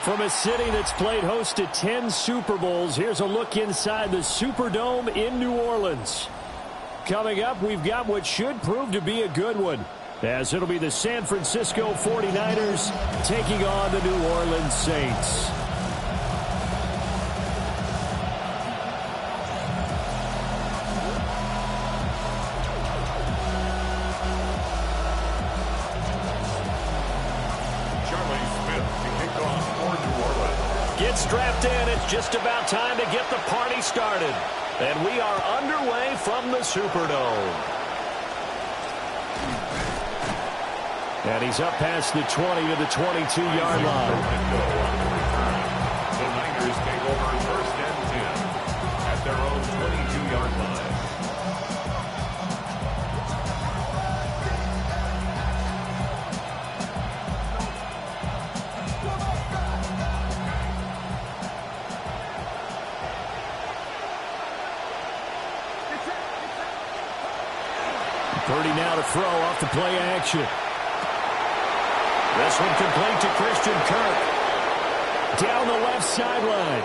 From a city that's played host to 10 Super Bowls, here's a look inside the Superdome in New Orleans. Coming up, we've got what should prove to be a good one, as it'll be the San Francisco 49ers taking on the New Orleans Saints. Strapped in, it's just about time to get the party started. And we are underway from the Superdome. And he's up past the 20 to the 22-yard line. The Niners take over first and 10 at their own 22-yard line. Purdy now to throw off the play action. This one complete to Christian Kirk. Down the left sideline.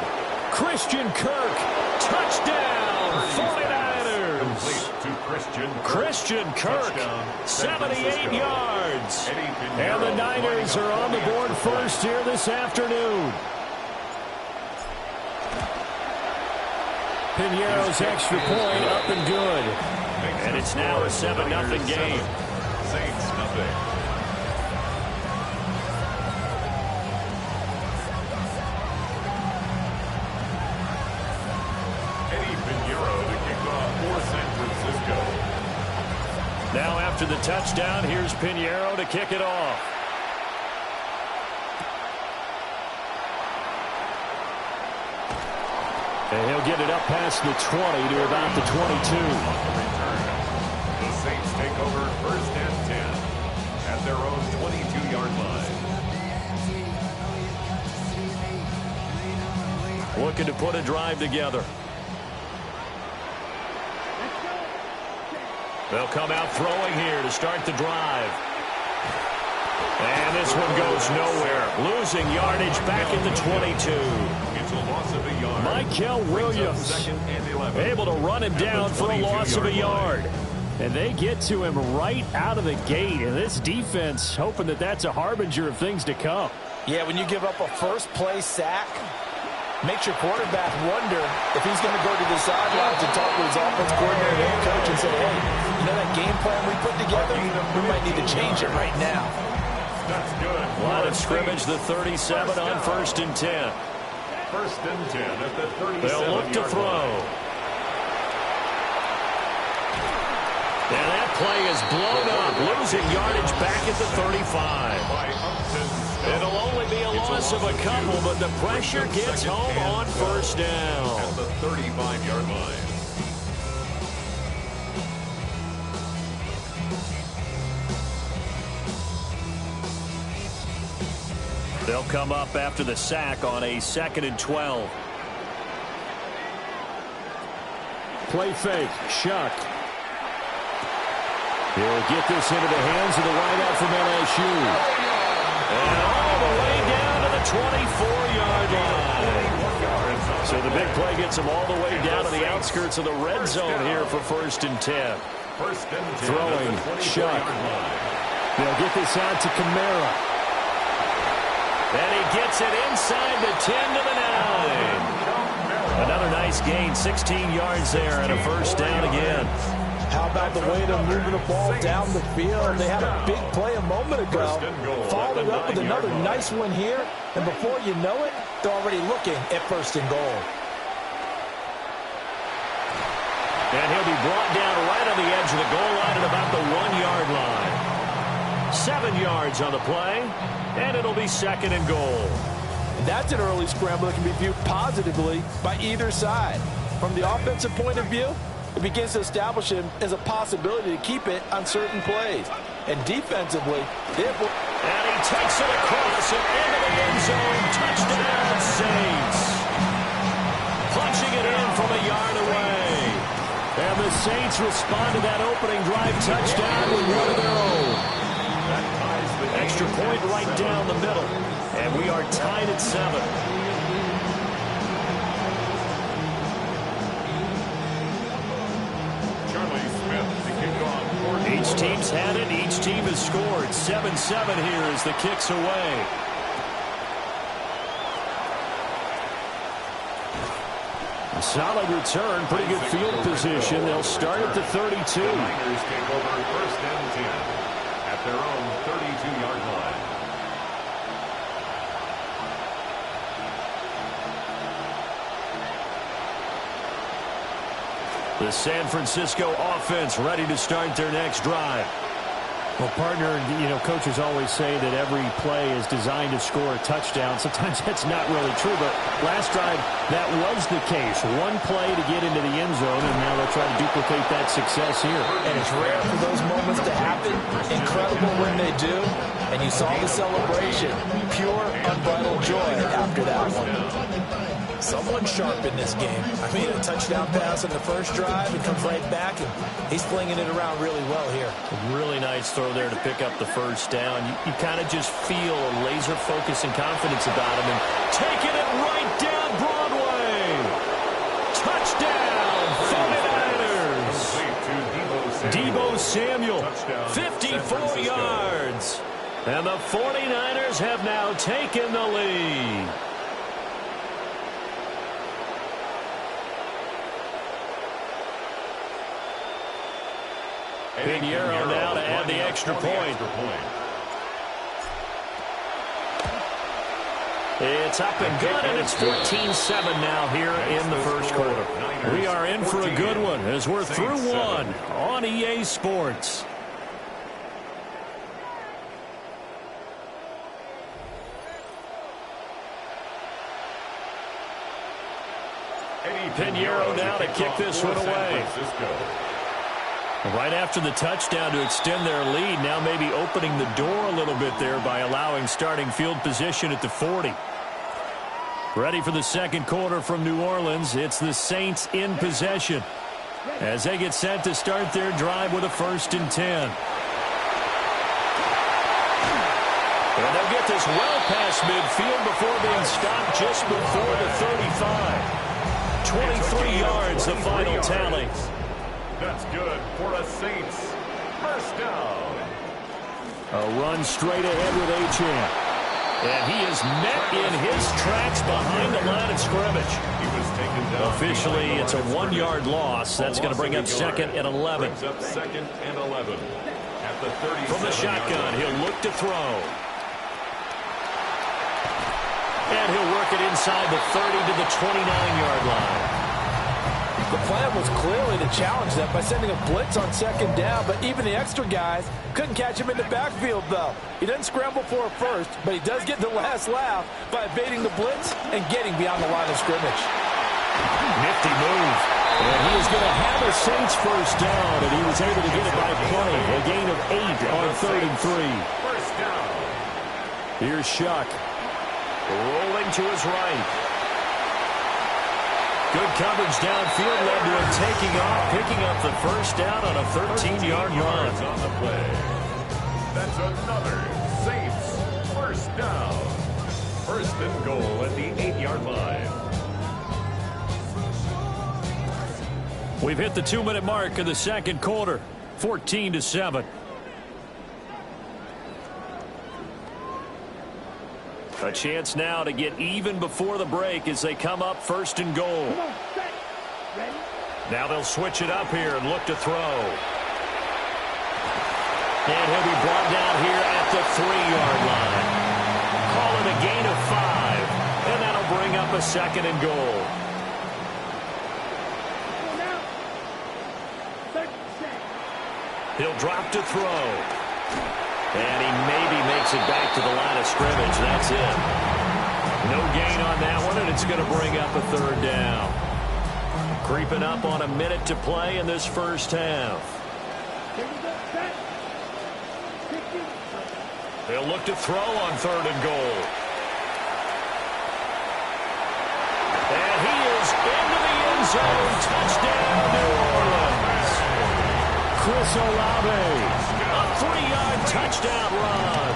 Christian Kirk. Touchdown, 49ers. To Christian Kirk, 78 yards. And the Niners are on the board first here this afternoon. Pinheiro's extra point up and good. And it's now a 7-0 game. Saints nothing. Eddie Pinheiro to kick off for San Francisco. Now after the touchdown, here's Pinheiro to kick it off. And he'll get it up past the 20 to about the 22. The Saints take over first and 10 at their own 22-yard line. Looking to put a drive together. They'll come out throwing here to start the drive. And this one goes nowhere. Losing yardage back at the 22. It's a loss of a yard. Michael Williams able to run him down for a loss of a yard. And they get to him right out of the gate. And this defense hoping that that's a harbinger of things to come. Yeah, when you give up a first-play sack, makes your quarterback wonder if he's going to go to the sideline to talk with his offense coordinator and coach and say, hey, you know that game plan we put together? We might need to change it right now. That's good. Line of scrimmage, the 37 on first and 10. First and 10 at the 37-yard line. They'll look to throw. And that play is blown up, losing yardage back at the 35. It'll only be a loss of a couple, but the pressure gets home on first down. At the 35-yard line. They'll come up after the sack on a 2nd and 12. Play fake. Shuck. He'll get this into the hands of the wideout from LSU. And all the way down to the 24-yard line. So the big play gets him all the way down to the outskirts of the red zone here for first and 10. Throwing. Shuck. They'll get this out to Kamara. And he gets it inside the 10 to the 9. Another nice gain, 16 yards there and a first down again. How about the way they're moving the ball down the field? They had a big play a moment ago. Followed it up with another nice one here. And before you know it, they're already looking at first and goal. And he'll be brought down right on the edge of the goal line at about the 1-yard line. 7 yards on the play. And it'll be 2nd and goal. That's an early scramble that can be viewed positively by either side. From the offensive point of view, it begins to establish him as a possibility to keep it on certain plays. And defensively, and he takes it across and into the end zone. Touchdown, Saints. Punching it in from a yard away. And the Saints respond to that opening drive touchdown with one of their own. Extra point right down the middle. And we are tied at 7. Each team's had it. Each team has scored. 7-7 here as the kick's away. A solid return. Pretty good field position. They'll start at the 32. The Niners take over first and 10 at their own 32-yard line. The San Francisco offense ready to start their next drive. Well, partner, coaches always say that every play is designed to score a touchdown. Sometimes that's not really true, but last drive, that was the case. One play to get into the end zone, and now they'll try to duplicate that success here. And it's rare for those moments to happen. Incredible when they do. And you saw the celebration. Pure, unbridled joy after that one. Someone sharp in this game. I mean, a touchdown pass on the first drive. It comes right back, and he's flinging it around really well here. A really nice throw there to pick up the first down. You kind of just feel a laser focus and confidence about him. And taking it right down Broadway. Touchdown, 49ers. Deebo Samuel, 54 yards. And the 49ers have now taken the lead. Pinheiro now to add the extra point. It's up and good, and it's 14-7 now here in the first quarter. We are in for a good one as we're through one on EA Sports. Pinheiro now to kick this one away. Right after the touchdown to extend their lead, now maybe opening the door a little bit there by allowing starting field position at the 40. Ready for the second quarter from New Orleans. It's the Saints in possession as they get set to start their drive with a 1st and 10. And they'll get this well past midfield before being stopped just before the 35. 23 yards, the final tally. That's good for the Saints. First down. A run straight ahead with Achane. And he is met in his tracks behind the line of scrimmage. He was taken down. Officially, it's a 1-yard loss. That's going to bring up 2nd and 11. Brings up 2nd and 11. At the 37. From the shotgun, he'll look to throw. And he'll work it inside the 30 to the 29-yard line. The plan was clearly to challenge them by sending a blitz on 2nd down, but even the extra guys couldn't catch him in the backfield, though. He doesn't scramble for a first, but he does get the last laugh by evading the blitz and getting beyond the line of scrimmage. Nifty move. And he is going to have a Saints first down, and he was able to get it by play. A gain of 8 on 3rd and 3. First down. Here's Shuck. Rolling to his right. Good coverage downfield led to him taking off, picking up the first down on a 13-yard run. On the play. That's another Saints first down. 1st and goal at the 8-yard line. We've hit the 2-minute mark of the second quarter. 14-7. A chance now to get even before the break as they come up 1st and goal. Now they'll switch it up here and look to throw. And he'll be brought down here at the 3-yard line. Call it a gain of 5. And that'll bring up a 2nd and goal. He'll drop to throw. And he maybe makes it back to the line of scrimmage. That's it. No gain on that one, and it's going to bring up a 3rd down. Creeping up on a minute to play in this first half. They'll look to throw on 3rd and goal. And he is into the end zone. Touchdown, New Orleans. Chris Olave. A 3-yard touchdown run.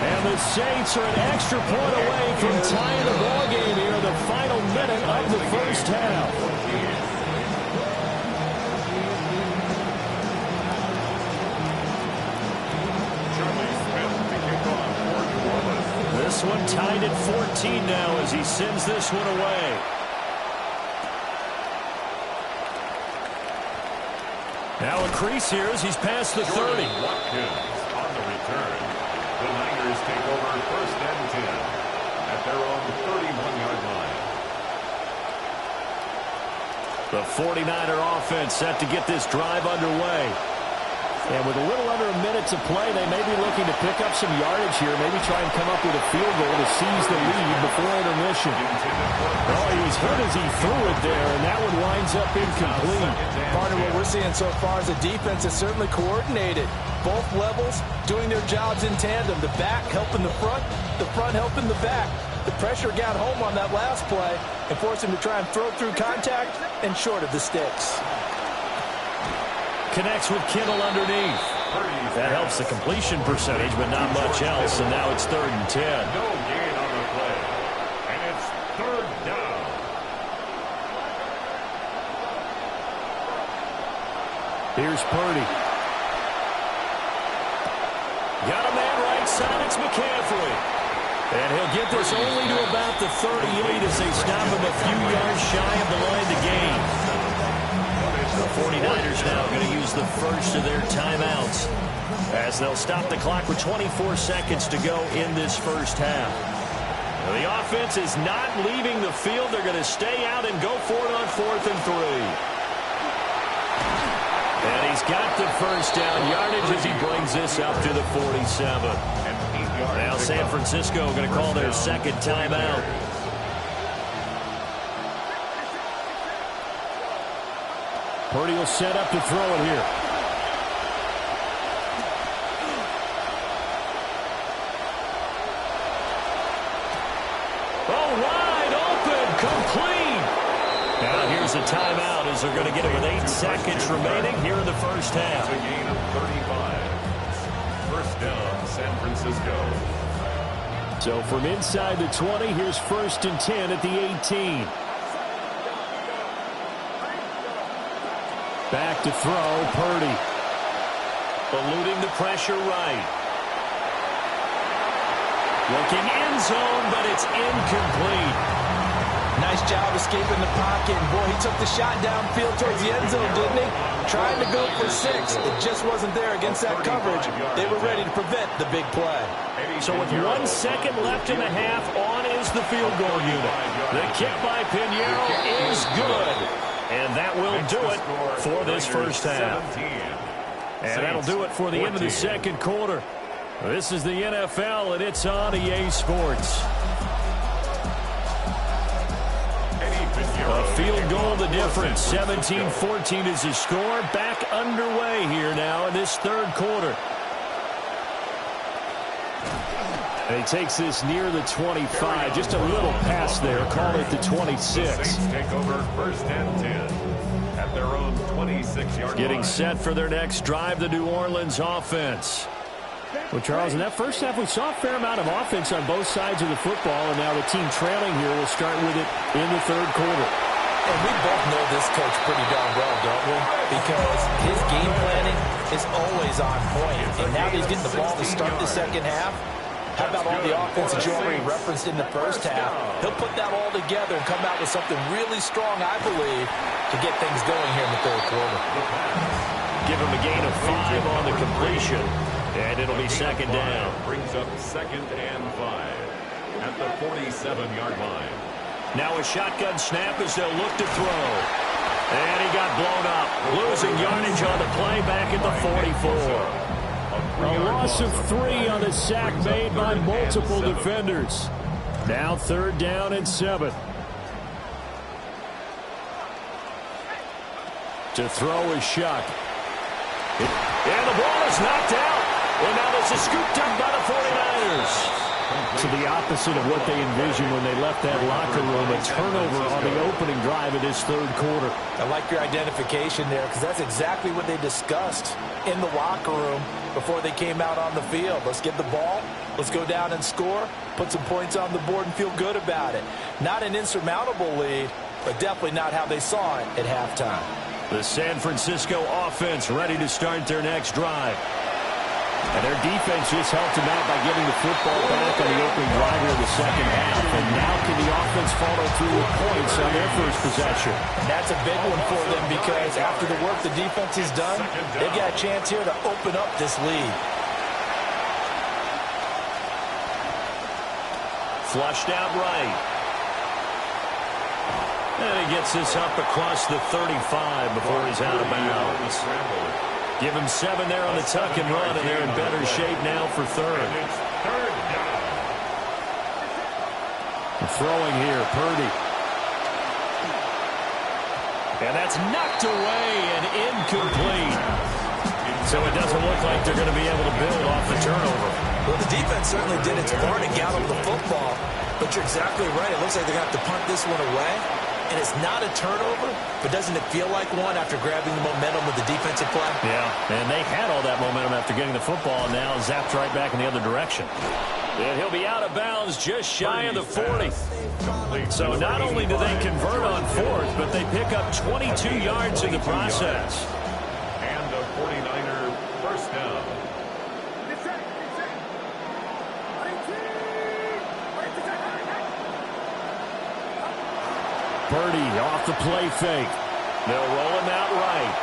And the Saints are an extra point away from tying the ball game here in the final minute of the first half. This one tied at 14 now as he sends this one away. Now a crease here as he's past the 30. Watkins on the return. The Niners take over first and 10 at their own 31-yard line. The 49er offense set to get this drive underway. And with a little under a minute to play, they may be looking to pick up some yardage here, maybe try and come up with a field goal to seize the lead before intermission. Oh, he was hurt as he threw it there, and that one winds up incomplete. Partner, what we're seeing so far is the defense is certainly coordinated. Both levels doing their jobs in tandem. The back helping the front helping the back. The pressure got home on that last play and forced him to try and throw through contact and short of the sticks. Connects with Kittle underneath. That helps the completion percentage, but not much else, and now it's 3rd and 10. No gain on the play, and it's 3rd down. Here's Purdy. Got a man right side, it's McCaffrey. And he'll get this only to about the 38 as they stop him a few yards shy of the line to gain. The 49ers now going to use the first of their timeouts as they'll stop the clock with 24 seconds to go in this first half. The offense is not leaving the field. They're going to stay out and go for it on 4th and 3. And he's got the first down yardage as he brings this up to the 47. Now San Francisco going to call their second timeout. Purdy will set up to throw it here. Oh, wide open, complete. Now here's a timeout as they're going to get it with 8 seconds remaining here in the first half. It's a gain of 35. First down, San Francisco. So from inside the 20, here's 1st and 10 at the 18. Back to throw, Purdy. Eluding the pressure right. Looking end zone, but it's incomplete. Nice job escaping the pocket. And boy, he took the shot downfield towards the end zone, didn't he? Trying to go for 6. It just wasn't there against that coverage. They were ready to prevent the big play. So with 1 second left in the half, on is the field goal unit. The kick by Pinheiro is good. And that will do it for this first half. And that'll do it for the end of the second quarter. This is the NFL, and it's on EA Sports. A field goal the difference. 17-14 is the score. Back underway here now in this third quarter. And he takes this near the 25. Just a little pass there. Call it the 26. Take over first and 10 at their own 26-yard line. Getting set for their next drive, the New Orleans offense. Well, Charles, in that first half, we saw a fair amount of offense on both sides of the football, and now the team trailing here will start with it in the third quarter. And we both know this coach pretty darn well, don't we? Because his game planning is always on point. And now that he's getting the ball to start the second half, how about all the offense that you already referenced in the first half? He'll put that all together and come out with something really strong, I believe, to get things going here in the third quarter. Give him a gain of 5 on the completion, and it'll be second down. Brings up 2nd and 5 at the 47-yard line. Now a shotgun snap as they'll look to throw. And he got blown up, losing yardage on the play back at the 44. A loss of 3 on the sack made by multiple defenders. Now 3rd down and 7. To throw is Shuck. And the ball is knocked out. And now this is scooped up by the 49ers. To the opposite of what they envisioned when they left that locker room. A turnover on the opening drive of this third quarter. I like your identification there because that's exactly what they discussed in the locker room before they came out on the field. Let's get the ball Let's go down and score, put some points on the board, and feel good about it. Not an insurmountable lead, but definitely not how they saw it at halftime. The San Francisco offense ready to start their next drive. And their defense just helped them out by getting the football back on the opening drive here in the second half. And now can the offense follow through with points on their first possession? That's a big one for them because after the work the defense has done, they've got a chance here to open up this lead. Flushed out right. And he gets this up across the 35 before he's out of bounds. Give him 7 there on the tuck and run, and they're in better shape now for third. Throwing here, Purdy. And that's knocked away and incomplete. So it doesn't look like they're going to be able to build off the turnover. Well, the defense certainly did its part to gallop the football, but you're exactly right. It looks like they're going to have to punt this one away. And it's not a turnover, but doesn't it feel like one after grabbing the momentum with the defensive play? Yeah, and they had all that momentum after getting the football, and now zapped right back in the other direction. And he'll be out of bounds just shy of the 40. So not only do they convert on fourth, but they pick up 22 yards in the process. And a 49er first down. Purdy off the play fake. They'll roll him out right.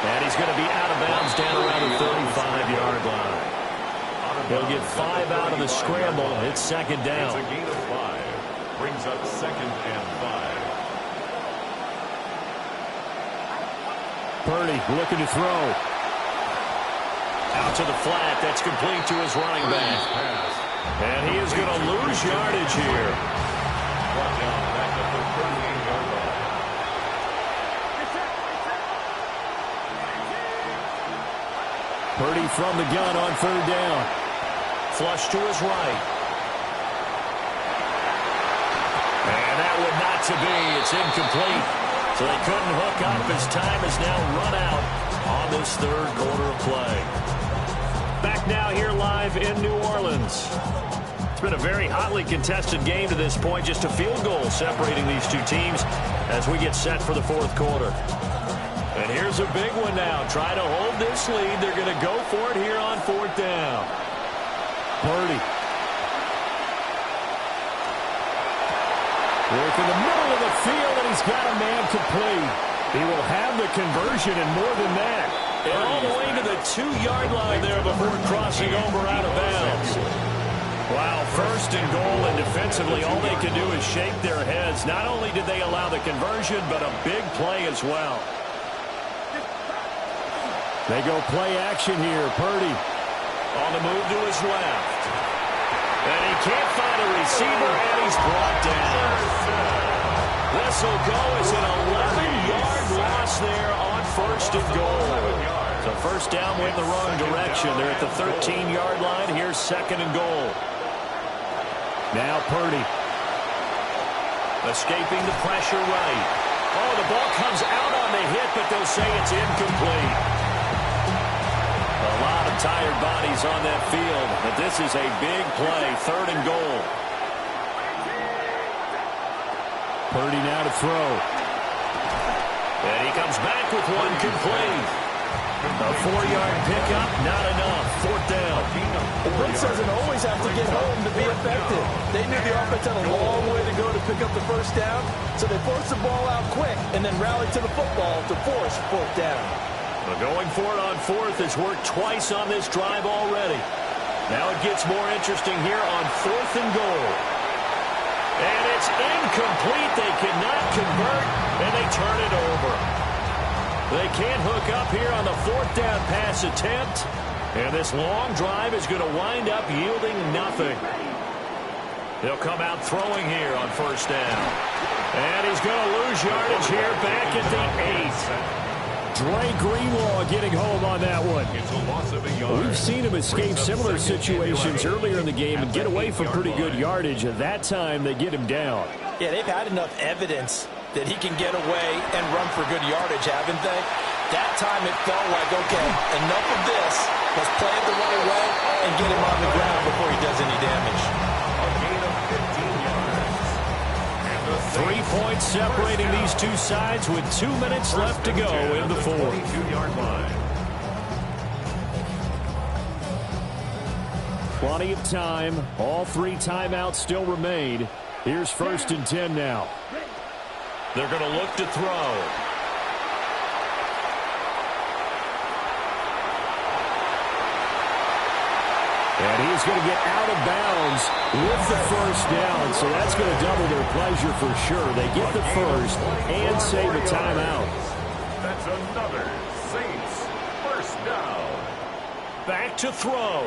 And he's going to be out of bounds down around the 35-yard line. He'll get 5 out of the scramble. It's second down. It's a gain of 5. Brings up 2nd and 5. Purdy looking to throw. Out to the flat. That's complete to his running back. And he is going to lose yardage here. Brought down back up the 38-yard line. Purdy from the gun on third down. Flush to his right. And that would not to be. It's incomplete. So they couldn't hook up as time has now run out on this third quarter of play. Back now here live in New Orleans. It's been a very hotly contested game to this point. Just a field goal separating these two teams as we get set for the fourth quarter. And here's a big one now. Trying to hold this lead. They're going to go for it here on fourth down. Purdy. Work in the middle of the field, and he's got a man complete. He will have the conversion and more than that. And all the way to the 2-yard line there before crossing over out of bounds. Wow, first and goal, and defensively all they can do is shake their heads. Not only did they allow the conversion, but a big play as well. They go play action here. Purdy on the move to his left. And he can't find a receiver, and he's brought down. This will go as an 11-yard loss there on first and goal. So first down went in the wrong direction. They're at the 13-yard line. Here's second and goal. Now Purdy. Escaping the pressure right. Oh, the ball comes out on the hit, but they'll say it's incomplete. A lot of tired bodies on that field, but this is a big play, third and goal. Purdy now to throw. And he comes back with one complete. A 4-yard pickup, not enough. Fourth down. The blitz doesn't always have to get home to be effective. They knew the offense had a long way to go to pick up the first down, so they forced the ball out quick and then rallied to the football to force fourth down. Well, going for it on fourth has worked twice on this drive already. Now it gets more interesting here on fourth and goal. And it's incomplete. They cannot convert, and they turn it over. They can't hook up here on the fourth down pass attempt. And this long drive is going to wind up yielding nothing. They'll come out throwing here on first down. And he's going to lose yardage here back at the 8. Dre Greenlaw getting home on that one. It's a loss of a yard. We've seen him escape similar situations earlier in the game and get away from pretty good yardage. At that time, they get him down. Yeah, they've had enough evidence that he can get away and run for good yardage, haven't they? That time it felt like, okay, enough of this. Let's play it the right way and get him on the ground before he does any damage. A gain of 15 yards. And the 3 points separating these two sides with 2 minutes left to go in the fourth. 22-yard line. Plenty of time. All 3 timeouts still remain. Here's 1st and 10 now. They're going to look to throw. And he's going to get out of bounds with the first down. So that's going to double their pleasure for sure. They get the first and save a timeout. That's another Saints first down. Back to throw.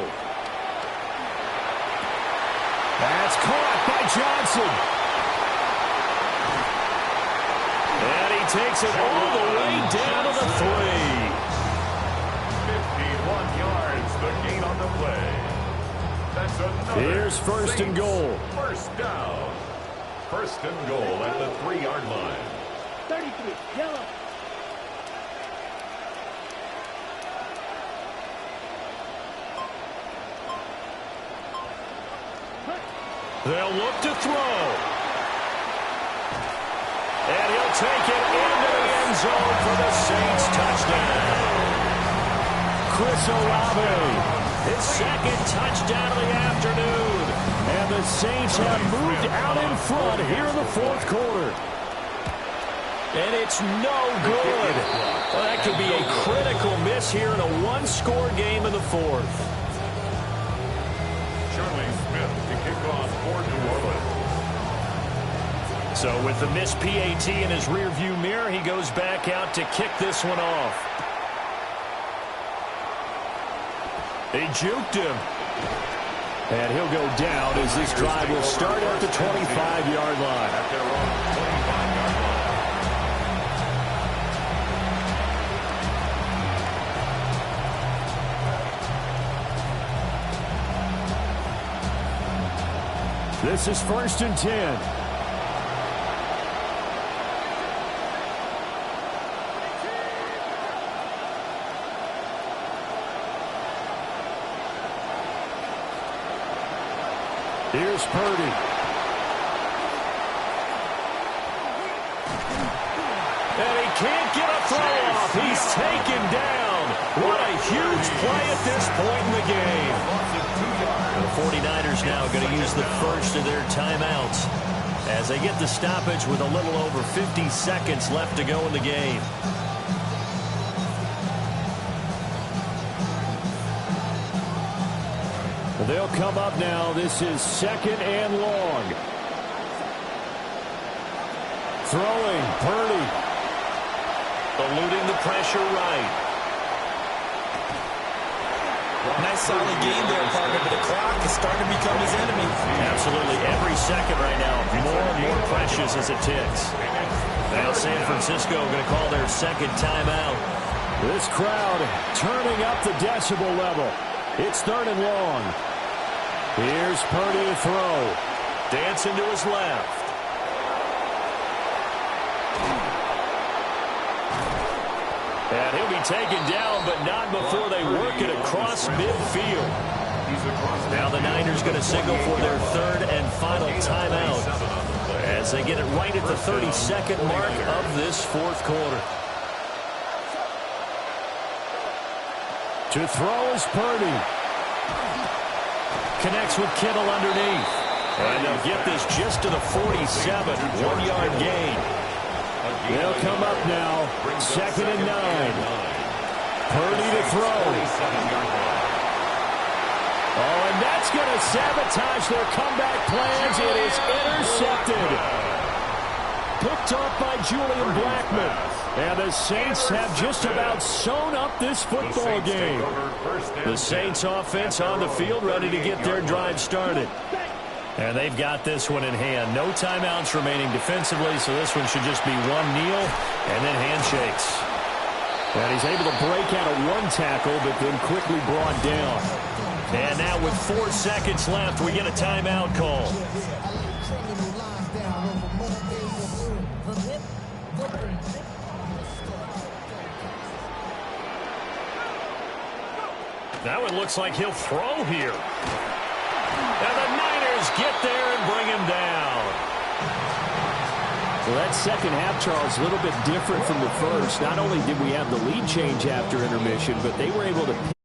That's caught by Johnson. And he takes it all the way down to the 51 yards, the gain on the play. That's another Here's 1st and goal. First down. 1st and goal at the 3-yard line. 33, yellow. They'll look to throw. And he'll take it into the end zone for the Saints touchdown. Chris Olave, his 2nd touchdown of the afternoon. And the Saints have moved out in front here in the 4th quarter. And it's no good. Well, that could be a critical miss here in a 1-score game in the 4th. Charlie Smith to kick off for New Orleans. So with the missed PAT in his rearview mirror, he goes back out to kick this one off. They juked him. And he'll go down as this drive will start at the 25-yard line. At their own 25-yard line. This is 1st and 10. Here's Purdy. And he can't get a throw off. He's taken down. What a huge play at this point in the game. The 49ers now going to use the first of their timeouts as they get the stoppage with a little over 50 seconds left to go in the game. They'll come up now. This is 2nd and long. Throwing, Purdy. Eluding the pressure right. Nice solid game there, partner, but the clock is starting to become his enemy. Absolutely. Every second right now, more and more precious as it ticks. Now San Francisco going to call their 2nd timeout. This crowd turning up the decibel level. It's 3rd and long. Here's Purdy to throw. Dancing to his left. And he'll be taken down, but not before they work it across midfield. Now the Niners going to signal for their 3rd and final timeout as they get it right at the 32nd mark of this 4th quarter. To throw is Purdy. Connects with Kittle underneath. And they'll get this just to the 47, 1-yard gain. They'll come up now. 2nd and 9. Purdy to throw. Oh, and that's going to sabotage their comeback plans. It is intercepted. Picked off by Julian Blackmon. And the Saints have just about sewn up this football game. The Saints offense on the field ready to get their drive started. And they've got this one in hand. No timeouts remaining defensively, so this one should just be one kneel and then handshakes. And he's able to break out of one tackle, but then quickly brought down. And now with 4 seconds left, we get a timeout call. That one looks like he'll throw here. And the Niners get there and bring him down. Well, that second half, Charles, a little bit different from the first. Not only did we have the lead change after intermission, but they were able to